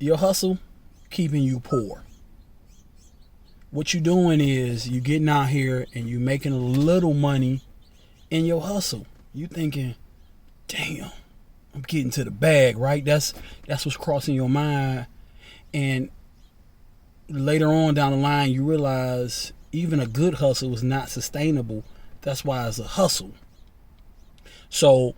Your hustle keeping you poor. What you doing is you getting out here and you making a little money in your hustle. You thinking, damn, I'm getting to the bag, right? That's what's crossing your mind. And later on down the line, you realize even a good hustle is not sustainable. That's why it's a hustle. So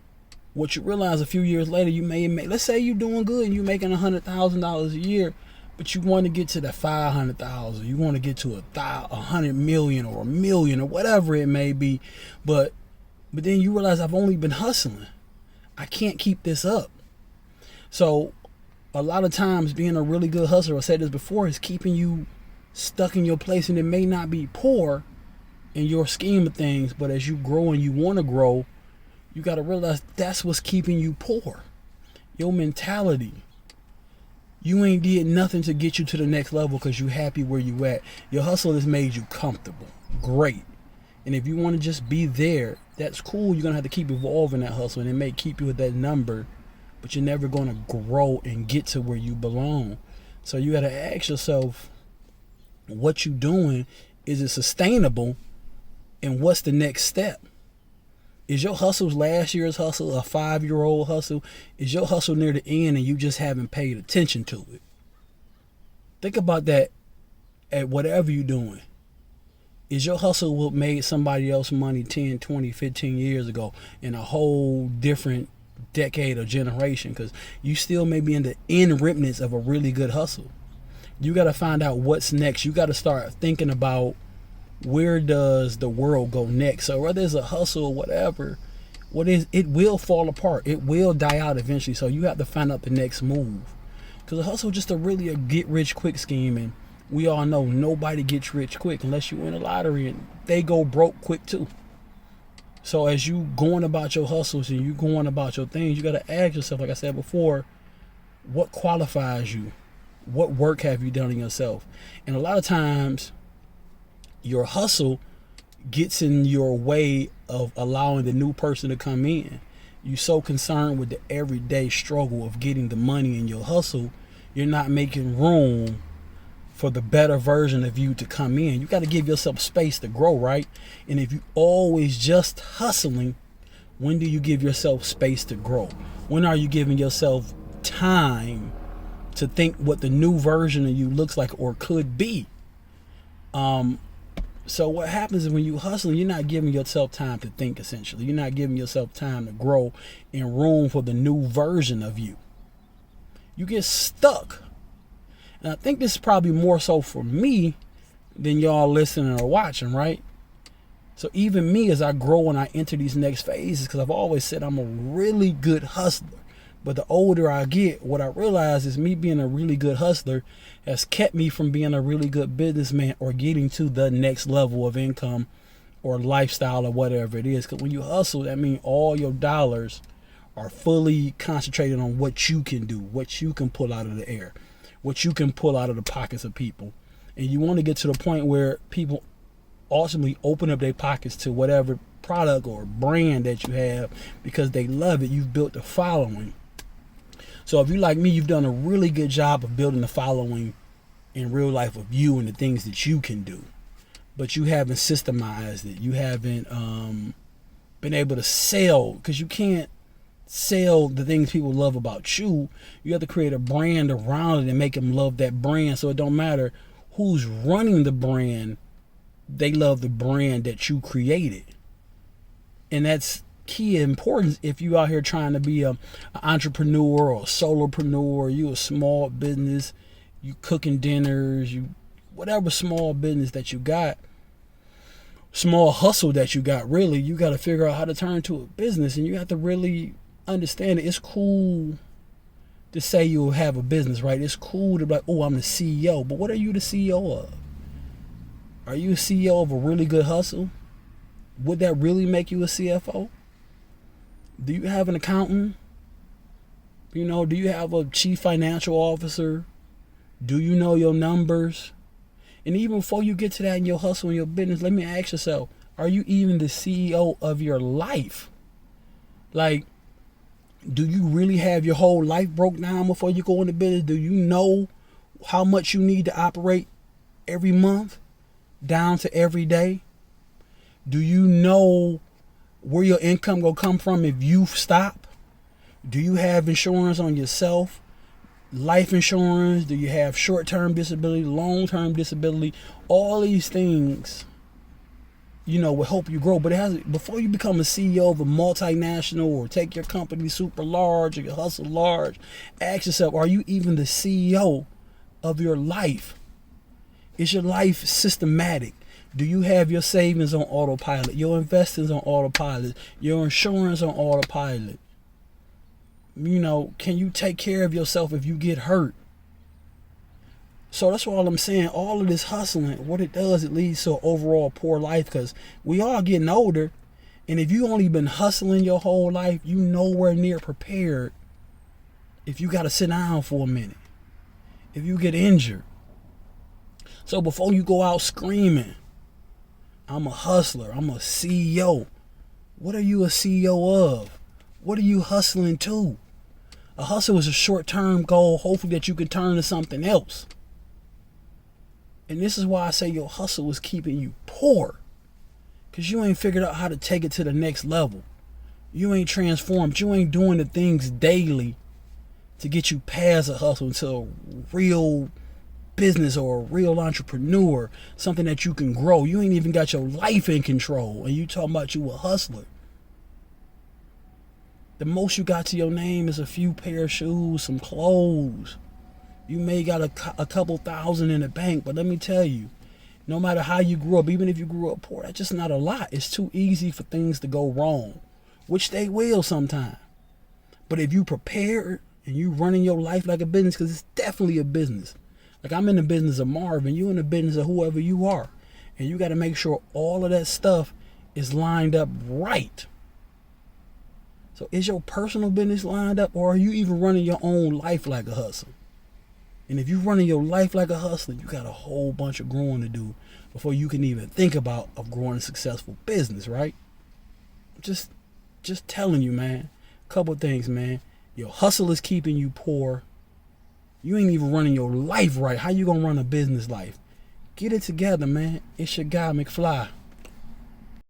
what you realize a few years later, you may make, let's say you're doing good and you're making $100,000 a year, but you want to get to that 500,000. You want to get to 100 million or a million or whatever it may be. But then you realize I've only been hustling. I can't keep this up. So a lot of times being a really good hustler, I said this before, is keeping you stuck in your place, and it may not be poor in your scheme of things, but as you grow and you want to grow, you got to realize that's what's keeping you poor. Your mentality. You ain't did nothing to get you to the next level because you happy where you at. Your hustle has made you comfortable. Great. And if you want to just be there, that's cool. You're going to have to keep evolving that hustle, and it may keep you at that number, but you're never going to grow and get to where you belong. So you got to ask yourself, what you doing, is it sustainable? And what's the next step? Is your hustle last year's hustle a 5-year-old hustle? Is your hustle near the end and you just haven't paid attention to it? Think about that at whatever you're doing. Is your hustle what made somebody else money 10, 20, 15 years ago in a whole different decade or generation? Because you still may be in the end remnants of a really good hustle. You got to find out what's next. You got to start thinking about, where does the world go next? So whether it's a hustle or whatever, it will fall apart. It will die out eventually. So you have to find out the next move. Because a hustle is just a get rich quick scheme. And we all know nobody gets rich quick unless you win a lottery, and they go broke quick too. So as you going about your hustles and you going about your things, you got to ask yourself, like I said before, what qualifies you? What work have you done in yourself? And a lot of times, your hustle gets in your way of allowing the new person to come in. You're so concerned with the everyday struggle of getting the money in your hustle, you're not making room for the better version of you to come in. You got to give yourself space to grow, right? And if you always just hustling, when do you give yourself space to grow? When are you giving yourself time to think what the new version of you looks like or could be? So what happens is when you hustling, you're not giving yourself time to think, essentially. You're not giving yourself time to grow and room for the new version of you. You get stuck. And I think this is probably more so for me than y'all listening or watching, right? So even me, as I grow and I enter these next phases, because I've always said I'm a really good hustler. But the older I get, what I realize is me being a really good hustler has kept me from being a really good businessman or getting to the next level of income or lifestyle or whatever it is. Because when you hustle, that means all your dollars are fully concentrated on what you can do, what you can pull out of the air, what you can pull out of the pockets of people. And you want to get to the point where people ultimately open up their pockets to whatever product or brand that you have because they love it. You've built a following. So if you like me, you've done a really good job of building a following in real life of you and the things that you can do. But you haven't systemized it. You haven't been able to sell, because you can't sell the things people love about you. You have to create a brand around it and make them love that brand. So it don't matter who's running the brand. They love the brand that you created. And that's key importance if you out here trying to be an entrepreneur or a solopreneur, you a small business, you cooking dinners, you whatever small business that you got, small hustle that you got, really, you got to figure out how to turn to a business. And you have to really understand it. It's cool to say you'll have a business, right? It's cool to be like, oh, I'm the CEO, but what are you the CEO of? Are you a CEO of a really good hustle? Would that really make you a CFO? Do you have an accountant? Do you have a chief financial officer? Do you know your numbers? And even before you get to that in your hustle and your business, let me ask yourself, are you even the CEO of your life? Like, Do you really have your whole life broke down before you go into business? Do you know how much you need to operate every month down to every day? Do you know where your income gonna come from if you stop? Do you have insurance on yourself? Life insurance? Do you have short-term disability, long-term disability? All these things, will help you grow. But before you become a CEO of a multinational or take your company super large or you hustle large, ask yourself, are you even the CEO of your life? Is your life systematic? Do you have your savings on autopilot, your investments on autopilot, your insurance on autopilot? Can you take care of yourself if you get hurt? So that's all I'm saying. All of this hustling, what it does, it leads to an overall poor life, because we all getting older. And if you only been hustling your whole life, you nowhere near prepared if you got to sit down for a minute, if you get injured. So before you go out screaming, I'm a hustler, I'm a CEO. What are you a CEO of? What are you hustling to? A hustle is a short-term goal, hopefully that you can turn to something else. And this is why I say your hustle is keeping you poor, because you ain't figured out how to take it to the next level. You ain't transformed. You ain't doing the things daily to get you past a hustle into a real business or a real entrepreneur, something that you can grow. You ain't even got your life in control, and you talking about you a hustler. The most you got to your name is a few pair of shoes, some clothes. You may got a couple thousand in the bank, but let me tell you, no matter how you grew up, even if you grew up poor, that's just not a lot. It's too easy for things to go wrong, which they will sometime. But if you prepared and you running your life like a business, because it's definitely a business. Like I'm in the business of Marvin, you in the business of whoever you are. And you got to make sure all of that stuff is lined up right. So is your personal business lined up, or are you even running your own life like a hustle? And if you're running your life like a hustler, you got a whole bunch of growing to do before you can even think about growing a successful business, right? Just telling you, man. Couple things, man. Your hustle is keeping you poor. You ain't even running your life right. How you gonna run a business life? Get it together, man. It's your guy, McFly.